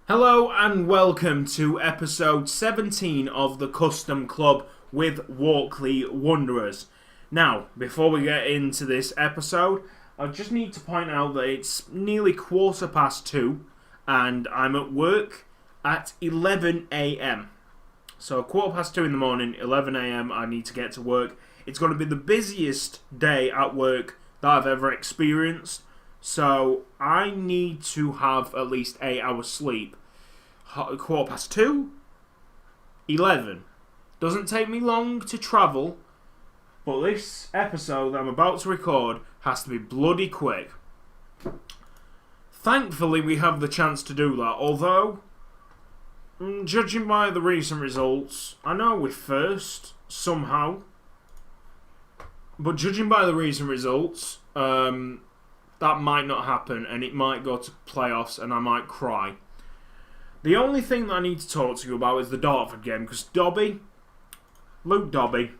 Hello and welcome to episode 17 of the Custom Club with Walkley Wanderers. Now, before we get into this episode, I just need to point out that it's nearly 2:15 and I'm at work at 11 a.m. So 2:15 in the morning, 11 a.m. I need to get to work. It's going to be the busiest day at work that I've ever experienced. So I need to have at least 8 hours sleep. 2:15, 11. Doesn't take me long to travel, but this episode that I'm about to record has to be bloody quick. Thankfully, we have the chance to do that, although, judging by the recent results, I know we're first, somehow, but judging by the recent results, that might not happen, and it might go to playoffs, and I might cry. The only thing that I need to talk to you about is the Dartford game, because Luke Dobby,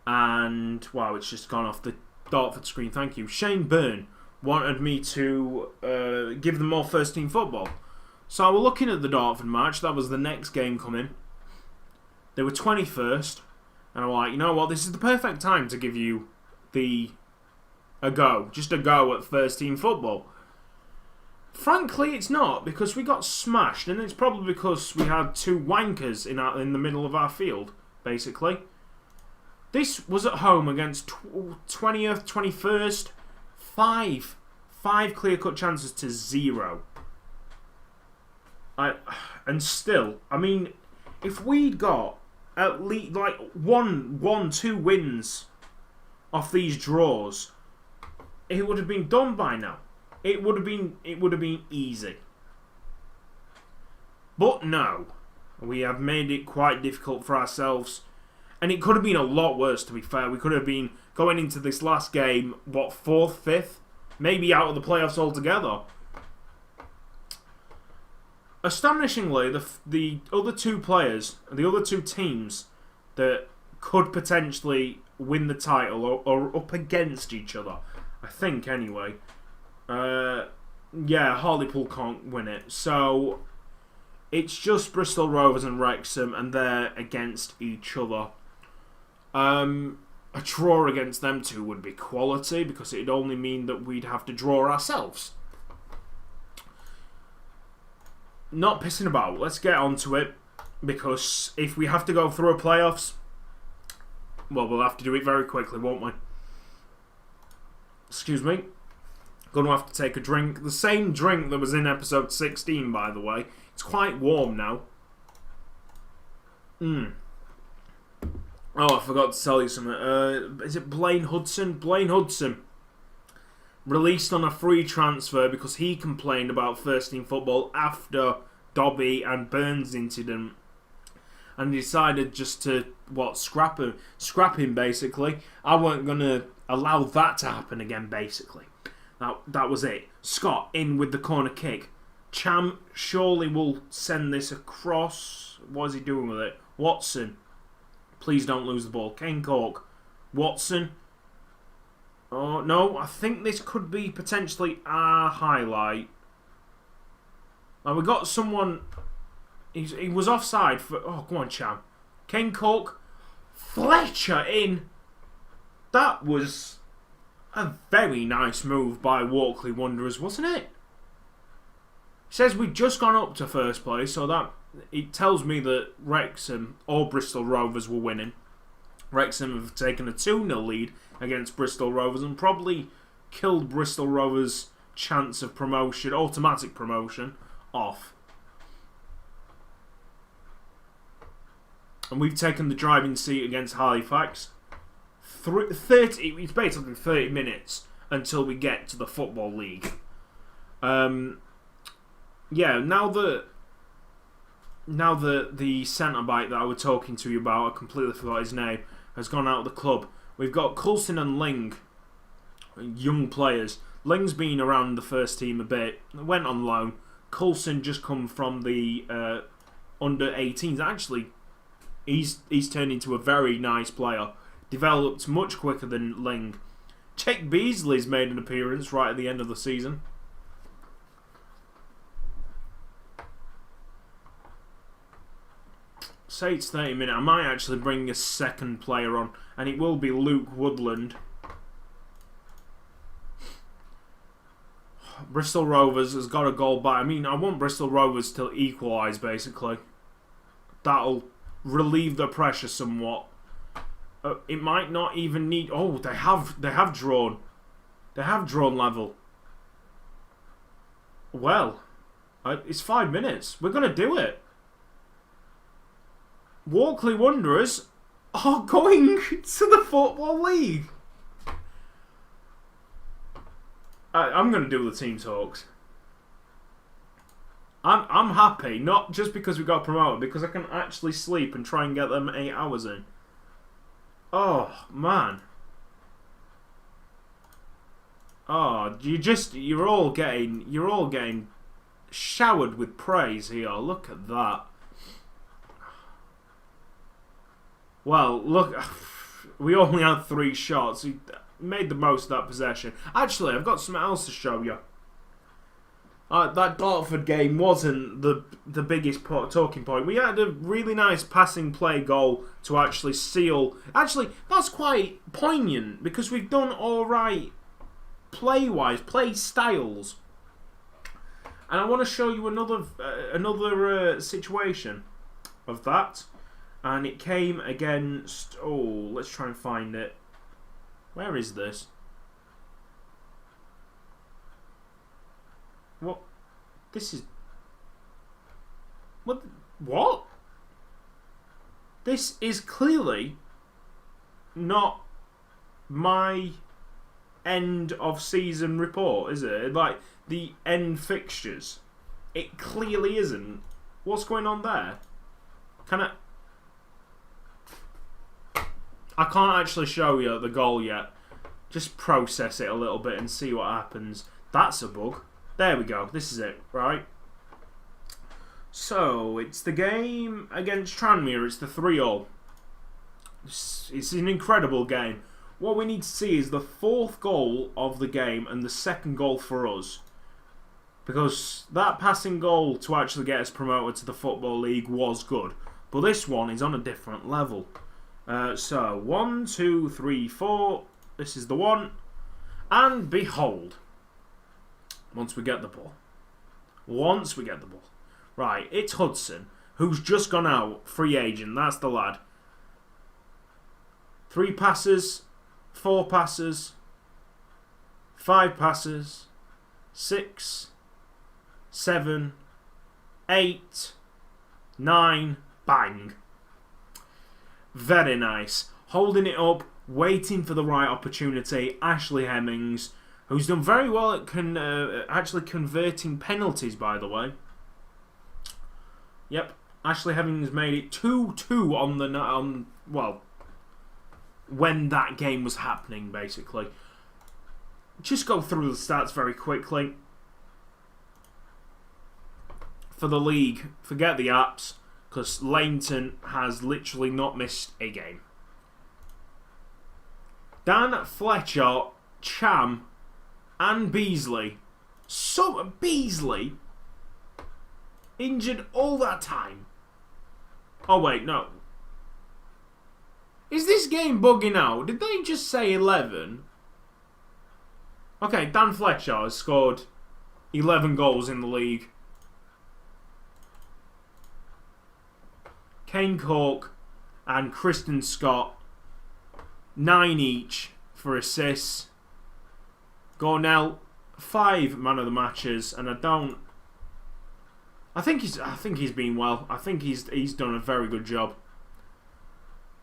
and, wow, it's just gone off the Dartford screen, thank you, Shane Byrne wanted me to give them more first team football. So we're looking at the Dartford match, that was the next game coming. They were 21st, and I'm like, you know what, this is the perfect time to give you a go at first team football. Frankly, it's not, because we got smashed, and it's probably because we had two wankers in the middle of our field, basically. This was at home against 20th, 21st, five clear-cut chances to 0. And still, I mean, if we'd got at least like two wins off these draws, it would have been done by now. It would have been easy. But no, we have made it quite difficult for ourselves. And it could have been a lot worse, to be fair. We could have been going into this last game, 4th, 5th? Maybe out of the playoffs altogether. Astonishingly, the other two players, the other two teams that could potentially win the title are up against each other. I think, anyway. Hartlepool can't win it. So, it's just Bristol Rovers and Wrexham, and they're against each other. A draw against them two would be quality, because it'd only mean that we'd have to draw ourselves. Not pissing about. Let's get on to it, because if we have to go through a playoffs, well, we'll have to do it very quickly, won't we? Excuse me. Gonna have to take a drink. The same drink that was in episode 16, by the way. It's quite warm now. Oh, I forgot to tell you something. Is it Blaine Hudson? Blaine Hudson. Released on a free transfer because he complained about first team football after Dobby and Burns incident. And decided just to, scrap him, basically. I weren't going to allow that to happen again, basically. That was it. Scott in with the corner kick. Cham surely will send this across. What is he doing with it? Watson. Please don't lose the ball. Kane Cork. Watson. Oh, no. I think this could be potentially our highlight. Now, we got someone... He was offside for... Oh, go on, Cham. Kane Cork. Fletcher in. That was... a very nice move by Walkley Wanderers, wasn't it? It says we'd just gone up to first place, so that it tells me that Wrexham or Bristol Rovers were winning. Wrexham have taken a 2-0 lead against Bristol Rovers and probably killed Bristol Rovers' chance of promotion, automatic promotion, off. And we've taken the driving seat against Halifax. 30, it's basically 30 minutes until we get to the Football League. Now that the centre-back that I was talking to you about, I completely forgot his name, has gone out of the club. We've got Coulson and Ling, young players. Ling's been around the first team a bit, went on loan. Coulson just come from the under-18s. Actually, he's turned into a very nice player. Developed much quicker than Ling. Jake Beasley's made an appearance right at the end of the season. Say it's 30 minutes. I might actually bring a second player on, and it will be Luke Woodland. Bristol Rovers has got a goal back. I mean, I want Bristol Rovers to equalise, basically. That'll relieve the pressure somewhat. It might not even need... Oh, they have drawn. They have drawn level. Well, it's 5 minutes. We're going to do it. Walkley Wanderers are going to the Football League. I'm going to do the team talks. I'm happy, not just because we got promoted, because I can actually sleep and try and get them 8 hours in. Oh, man. Oh, you're all getting showered with praise here. Look at that. Well, look, we only had 3 shots. He made the most of that possession. Actually, I've got something else to show you. That Dartford game wasn't the biggest talking point. We had a really nice passing play goal to actually seal. Actually, that's quite poignant because we've done all right play-wise, play styles. And I want to show you another situation of that. And it came against... Oh, let's try and find it. Where is this? What? This is... What? This is clearly not my end of season report, is it? Like, the end fixtures. It clearly isn't. What's going on there? I can't actually show you the goal yet. Just process it a little bit and see what happens. That's a bug. There we go. This is it, right? So, it's the game against Tranmere. It's the 3-0. It's an incredible game. What we need to see is the 4th goal of the game and the 2nd goal for us. Because that passing goal to actually get us promoted to the Football League was good. But this one is on a different level. So, 1, 2, 3, 4. This is the one. And behold. Once we get the ball. Right, it's Hudson, who's just gone out. Free agent, that's the lad. 3 passes. 4 passes. 5 passes. 6. 7. 8. 9. Bang. Very nice. Holding it up, waiting for the right opportunity. Ashley Hemmings, who's done very well at actually converting penalties, by the way. Yep, Ashley Hemmings made it 2-2 well, when that game was happening, basically. Just go through the stats very quickly. For the league, forget the apps, because Leighton has literally not missed a game. Dan, Fletcher, Cham, and Beasley. So, Beasley injured all that time. Oh, wait, no. Is this game bugging out? Did they just say 11? Okay, Dan Fletcher has scored 11 goals in the league. Kane Cork and Kristen Scott, 9 each for assists. Gornell, 5 man of the matches, and I think he's been well. I think he's done a very good job.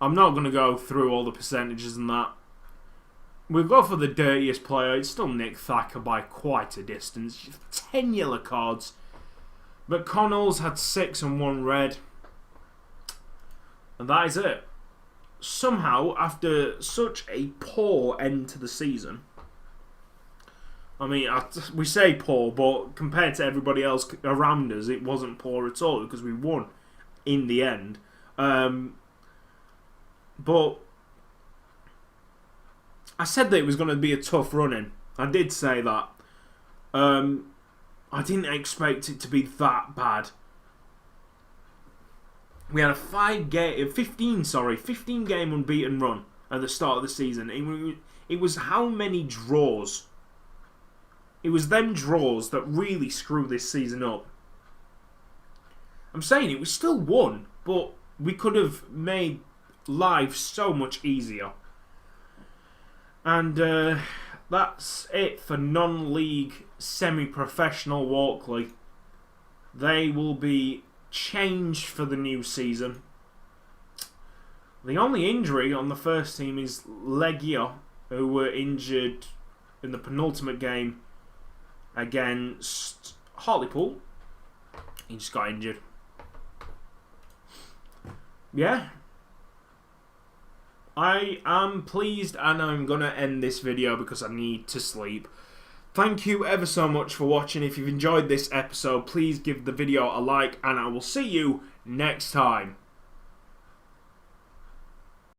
I'm not going to go through all the percentages and that. We'll go for the dirtiest player. It's still Nick Thacker by quite a distance. 10 yellow cards. But Connell's had 6 and 1 red. And that is it. Somehow, after such a poor end to the season... I mean, we say poor, but compared to everybody else around us, it wasn't poor at all because we won in the end. But I said that it was going to be a tough run-in. I did say that. I didn't expect it to be that bad. We had a 15 game unbeaten run at the start of the season. It was how many draws? It was them draws that really screwed this season up. I'm saying it was still won, but we could have made life so much easier. And that's it for non-league semi-professional Walkley. They will be changed for the new season. The only injury on the first team is Legia, who were injured in the penultimate game against Hartlepool. He just got injured. Yeah. I am pleased, and I'm going to end this video because I need to sleep. Thank you ever so much for watching. If you've enjoyed this episode, please give the video a like, and I will see you next time.